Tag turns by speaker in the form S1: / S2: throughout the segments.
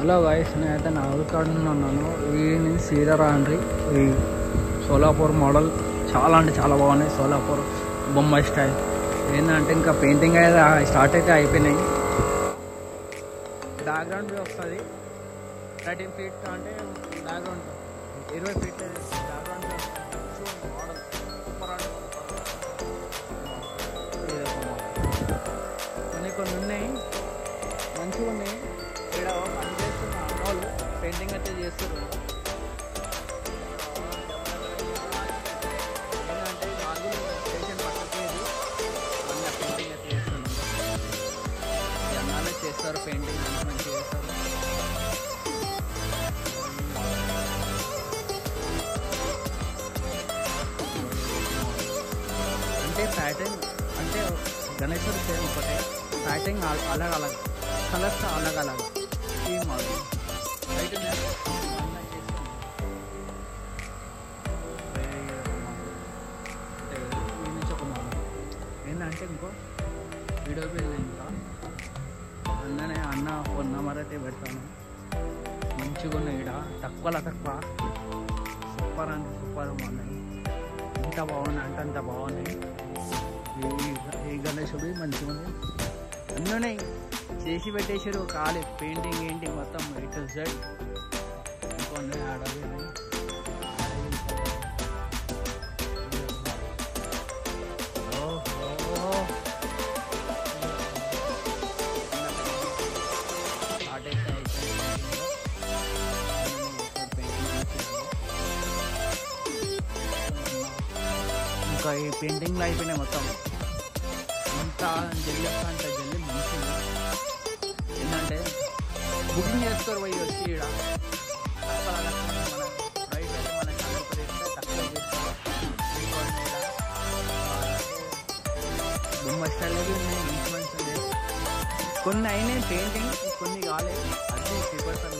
S1: Hello guys, నేనైతే నాగల్కాడ ఉన్నాను. ఈ నుంచి సీరారాండ్రి ఈ సోలాపూర్ మోడల్ చాలా అంటే చాలా బాగున్నాయి. సోలాపూర్ బొమ్మ స్టైల్ ఏంటంటే ఇంకా పెయింటింగ్ అయితే స్టార్ట్ అయితే అయిపోయినాయి. బ్యాక్గ్రౌండ్ వస్తుంది 13 feet అంటే background 20 feet background model super అంటే కొన్ని ఉన్నాయి, మంచిగా ఉన్నాయి. ఇక్కడ పని చేస్తున్న అమ్మోళ్ళు పెయింటింగ్ అయితే చేస్తున్నారు. ఏంటంటే మార్గం స్టేషన్ పక్కకి అన్న పెయింటింగ్ అయితే చేస్తున్నారు. అన్నానే చేస్తారు పెయింటింగ్, మంచిగా చేస్తారు. అంటే ప్యాటర్న్ అంటే గణేశుడు సేమ్ ఒకటే, ప్యాటర్న్ अलग अलग కలర్స్ अलग अलग ఈ మోడల్ రైట్ ఈ నుంచి ఒక మోడల్ ఏంటంటే ఇంకో వీడియో బిల్ ఇంకా అన్న ఫోన్ నెంబర్ అయితే పెడతాను. మంచిగా ఉన్నాయి. ఇక్కడ తక్కువ సూపర్ అంటే సూపర్ బాగున్నాయి. ఎంత బాగున్నాయి అంటే అంత బాగున్నాయి. ఈ గణేశుడు మంచిగా ఉంది. అన్నీ ఉన్నాయి, చేసి పెట్టేసారు. కాలేదు పెయింటింగ్ ఏంటి మొత్తం ఇటు సైడ్ ఇంకొన్ని ఆడవి ఇంకా ఈ పెయింటింగ్లో అయిపోయినాయి మొత్తం. అంత జల్లి అంత జల్లి మంచిగా ఏంటంటే బుకింగ్ చేస్తారు పోయి వచ్చి ఇక్కడ ప్రైస్ అయితే మనకి తక్కువ చేస్తారు. బొమ్మ స్టైల్ అయితే ఉన్నాయి, మంచి మంచి కొన్ని అయినాయి పెయింటింగ్, కొన్ని కాలేదు. అది 3%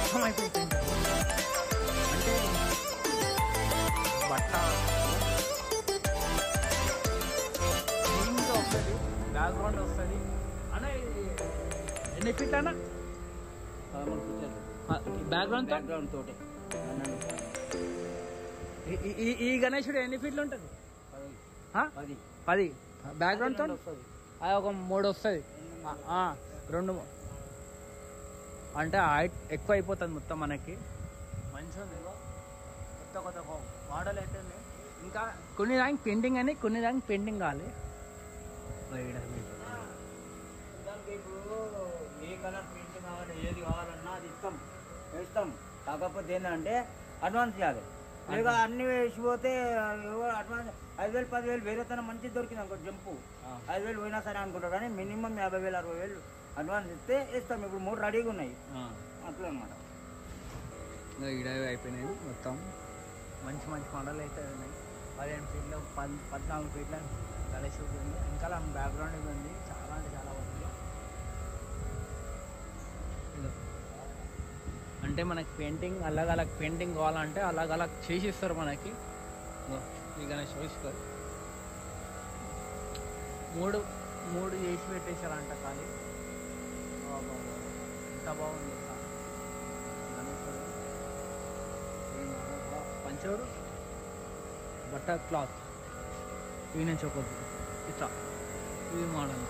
S1: మొత్తం అయిపోయింది పెయింటింగ్. అంటే బట్ట వస్తుంది, బ్యాక్గ్రౌండ్ వస్తుంది అన్న. ఎన్ని ఫీట్ అన్న బ్యాక్గ్రౌండ్ తోటి? ఈ గణేశుడు ఎన్ని ఫీట్లు ఉంటుంది? 10 బ్యాక్గ్రౌండ్ తో అది ఒక 3 వస్తుంది. 2 అంటే హైట్ ఎక్కువ అయిపోతుంది మొత్తం మనకి. మంచిగా ఉంది. కొత్త మోడల్ అయితే ఇంకా కొన్ని దానికి పెయింటింగ్ అని, కొన్ని దానికి పెయింటింగ్ కావాలి.
S2: ఇప్పుడు ఏ కలర్ పెయింటింగ్ కావాలి, ఏది కావాలన్నా అది వేస్తాం. కాకపోతే ఏంటంటే అడ్వాన్స్ చేయాలి. ఇక అన్ని వేసిపోతే అడ్వాన్స్ 5,000 10,000 వేరేతనం మంచిది దొరికింది అనుకో, జంపు 5,000 పోయినా సరే అనుకుంటారు. కానీ మినిమం 50,000 60,000 అడ్వాన్స్ ఇస్తే వేస్తాం. ఇప్పుడు 3 రెడీగా ఉన్నాయి అట్లా అనమాట.
S1: ఇడవి అయిపోయినాయి మొత్తం. మంచి మోడల్ అయితే ఉన్నాయి. 15 ఫీట్లు 14 ఫీట్ల గణేశుడు ఉంది. ఇంకా బ్యాక్గ్రౌండ్ ఉంది, చాలా అంటే చాలా బాగుంది. అంటే మనకి పెయింటింగ్ अलग పెయింటింగ్ కావాలంటే अलग చేసిస్తారు మనకి. ఈ గణేష్ చూసుకో 3 చేసి పెట్టేశారంట. కానీ ఎంత బాగుంది గణేశుడు. పంచోడు బట్టర్ క్లాత్ ఈ నుంచి ఒకటి ఇట్లా ఈ మోడల్